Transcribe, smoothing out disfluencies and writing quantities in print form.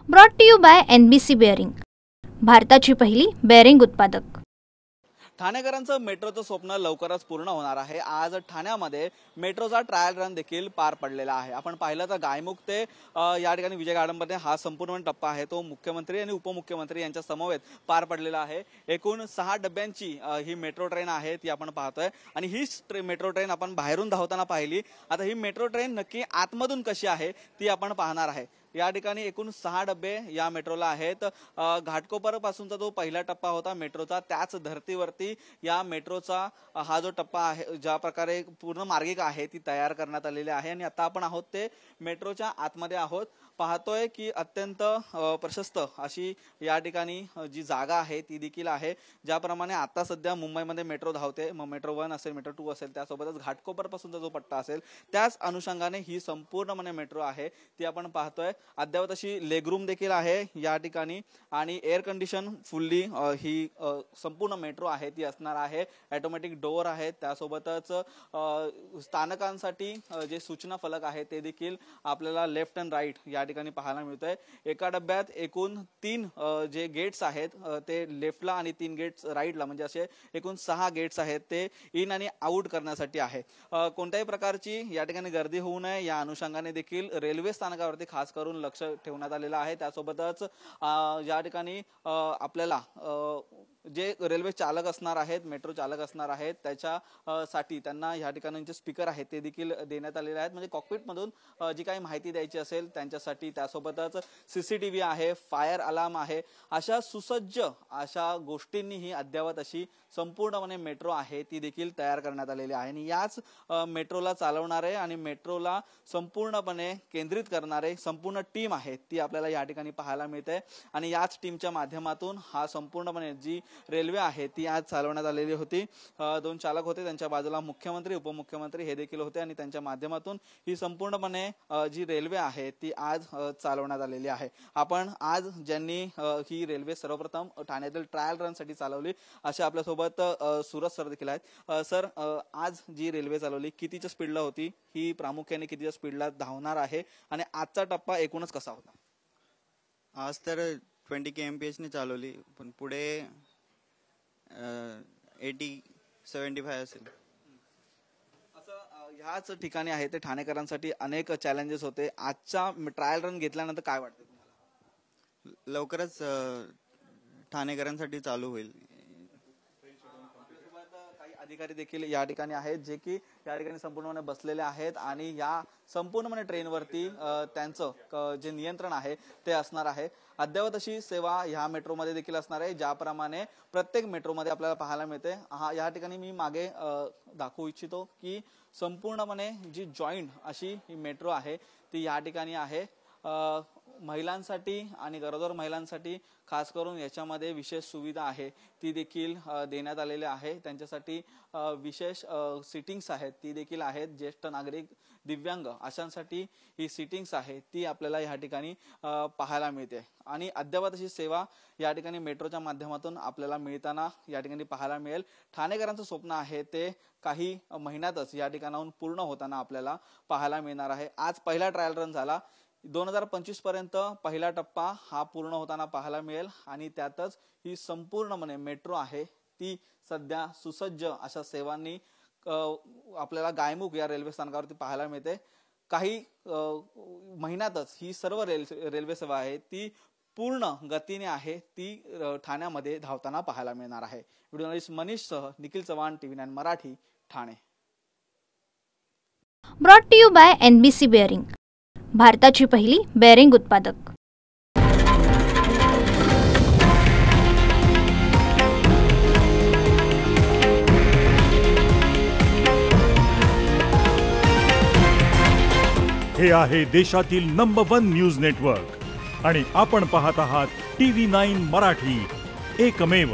Brought to you by NBC bearing, भारताची पहिली bearing उत्पादक। ठाणेकरांचं मेट्रोचं स्वप्न लवकरच पूर्ण होणार आहे। आज ठाण्यामध्ये मेट्रोचा ट्रायल रन देखील पार पडलेला आहे। आपण पाहिलं तर गायमुख ते या ठिकाणी विजय गार्डनमध्ये हा संपूर्ण टप्पा आहे तो मुख्यमंत्री आणि उपमुख्यमंत्री यांच्या समवेत पार पडलेला आहे। एकूण 6 डब्यांची ही मेट्रो ट्रेन आहे ती आपण पाहतोय आणि ही मेट्रो ट्रेन आपण बाहेरून धावताना पाहिली। आता ही मेट्रो ट्रेन नक्की आतमधून कशी आहे ती आपण पाहणार आहे। या ठिकाणी एकूण 6 डबे या मेट्रोला आहेत। घाटकोपर पासूनचा जो पहिला टप्पा होता मेट्रोचा त्याच धर्तीवरती या मेट्रोचा हा जो टप्पा आहे ज्या प्रकारे पूर्ण मार्गिका आहे ती तयार करण्यात आलेली आहे आणि आता आपण आहोत ते मेट्रोच्या आतमध्ये आहोत। पाहतोय की अत्यंत प्रशस्त अशी या ठिकाणी जी जागा आहे ती देखील आहे। ज्याप्रमाणे आता सध्या मुंबईमध्ये मेट्रो धावते, मग मेट्रो 1 असेल मेट्रो 2 असेल त्यासोबतच घाटकोपर पासूनचा जो पट्टा असेल त्याच अनुषंगाने ही संपूर्णपणे मेट्रो आहे ती आपण पाहतोय। अद्यावत अशी लेग रूम देखील आहे या ठिकाणी आणि एअर कंडिशन फुल्ली ही संपूर्ण मेट्रो आहे ती असणार आहे। ऑटोमॅटिक डोअर आहे, त्यासोबतच स्थानकांसाठी जे सूचना फलक आहे ते देखील आपल्याला लेफ्ट अँड राईट या ठिकाणी पाहायला मिळतंय। एका डब्यात एकूण 3 जे गेट्स आहेत ते लेफ्टला आणि 3 गेट्स राईटला, म्हणजे असे एकूण 6 गेट्स आहेत ते इन आणि आउट करण्यासाठी आहे। कोणत्याही प्रकारची या ठिकाणी गर्दी होऊ नये या अनुषंगाने देखील रेल्वे स्थानकावरती खास करून लक्ष ठेवण्यात आलेलं आहे। त्यासोबतच या ठिकाणी आपल्याला जे रेल्वे चालक असणार आहेत, मेट्रो चालक असणार आहेत त्याच्या साठी त्यांना या ठिकाणी जे स्पीकर आहेत ते देखील देण्यात आलेले आहेत, म्हणजे कॉकपिट मधून जी काही माहिती द्यायची असेल त्यांच्यासाठी। त्यासोबतच CCTV आहे, फायर अलार्म आहे, अशा सुसज्ज अशा गोष्टींनी ही अद्यावत अशी संपूर्णपणे मेट्रो आहे ती देखील तयार करण्यात आलेली आहे। आणि याच मेट्रोला चालवणारे आणि मेट्रोला संपूर्णपणे केंद्रित करणारे संपूर्ण टीम आहे ती आपल्याला या ठिकाणी पाहायला मिळते आणि याच टीमच्या माध्यमातून हा संपूर्णपणे जी रेल्वे आहे ती आज चालवण्यात आलेली होती। 2 चालक होते, त्यांच्या बाजूला मुख्यमंत्री उपमुख्यमंत्री हे देखील होते आणि त्यांच्या माध्यमातून ही संपूर्णपणे जी रेल्वे आहे ती आज चालवण्यात आलेली आहे। आपण आज ज्यांनी ही रेल्वे सर्वप्रथम ठाण्यातील ट्रायल रन साठी चालवली असे आपल्यासोबत सुरज सर देखील आहेत। सर, आज जी रेल्वे चालवली कितीच्या स्पीडला होती, ही प्रामुख्याने कितीच्या स्पीडला धावणार आहे आणि आजचा टप्पा एकूणच कसा होता? आज तर 20 kmph ने चालवली, पण पुढे 80-75 असेल। असं ह्याच ठिकाणी आहे ते ठाणेकरांसाठी अनेक चॅलेंजेस होते। आजचा ट्रायल रन घेतल्यानंतर काय वाटतं तुम्हाला? लवकरच ठाणेकरांसाठी चालू होईल। काही अधिकारी देखील या ठिकाणी आहेत जे की या ठिकाणी संपूर्णपणे बसलेले आहेत आणि या संपूर्णपणे ट्रेनवरती त्यांचं जे नियंत्रण आहे ते असणार आहे। अद्यावत अशी सेवा ह्या मेट्रोमध्ये देखील असणार आहे, ज्याप्रमाणे प्रत्येक मेट्रोमध्ये आपल्याला पाहायला मिळते। या ठिकाणी मी मागे दाखवू इच्छितो की संपूर्णपणे जी जॉईंट अशी ही मेट्रो आहे ती या ठिकाणी आहे। महिलांसाठी आणि गरोदर महिलांसाठी खास करून याच्यामध्ये विशेष सुविधा आहे ती देखील देण्यात आलेली आहे। त्यांच्यासाठी विशेष सिटिंग्स आहेत ती देखील आहेत। ज्येष्ठ नागरिक, दिव्यांग अशांसाठी ही सिटिंग्स आहे ती आपल्याला या ठिकाणी पाहायला मिळते आणि अद्यावत अशी सेवा या ठिकाणी मेट्रोच्या माध्यमातून आपल्याला मिळताना या ठिकाणी पाहायला मिळेल। ठाणेकरांचं स्वप्न आहे ते काही महिन्यातच या ठिकाणाहून पूर्ण होताना आपल्याला पाहायला मिळणार आहे। आज पहिला ट्रायल रन झाला, 2025 पर्यंत पहिला टप्पा हा पूर्ण होताना पाहायला मिळेल आणि त्यातच ही संपूर्णपणे मेट्रो आहे ती सध्या सुसज्ज अशा सेवांनी आपल्याला गायमुख या रेल्वे स्थानकावरती पाहायला मिळते। काही महिन्यातच ही सर्व रेल्वे सेवा आहे ती पूर्ण गतीने आहे ती ठाण्यामध्ये धावताना पाहायला मिळणार आहे। व्हिडिओ जर्नलिस्ट मनीष सह Nikhil Chavan, TV9 Marathi, Thane. Brought to you by NBC bearing, भारताची पहिली बेअरिंग उत्पादक। हे आहे देशातील नंबर 1 न्यूज नेटवर्क आणि आपण पाहत आहात TV9 मराठी, एकमेव।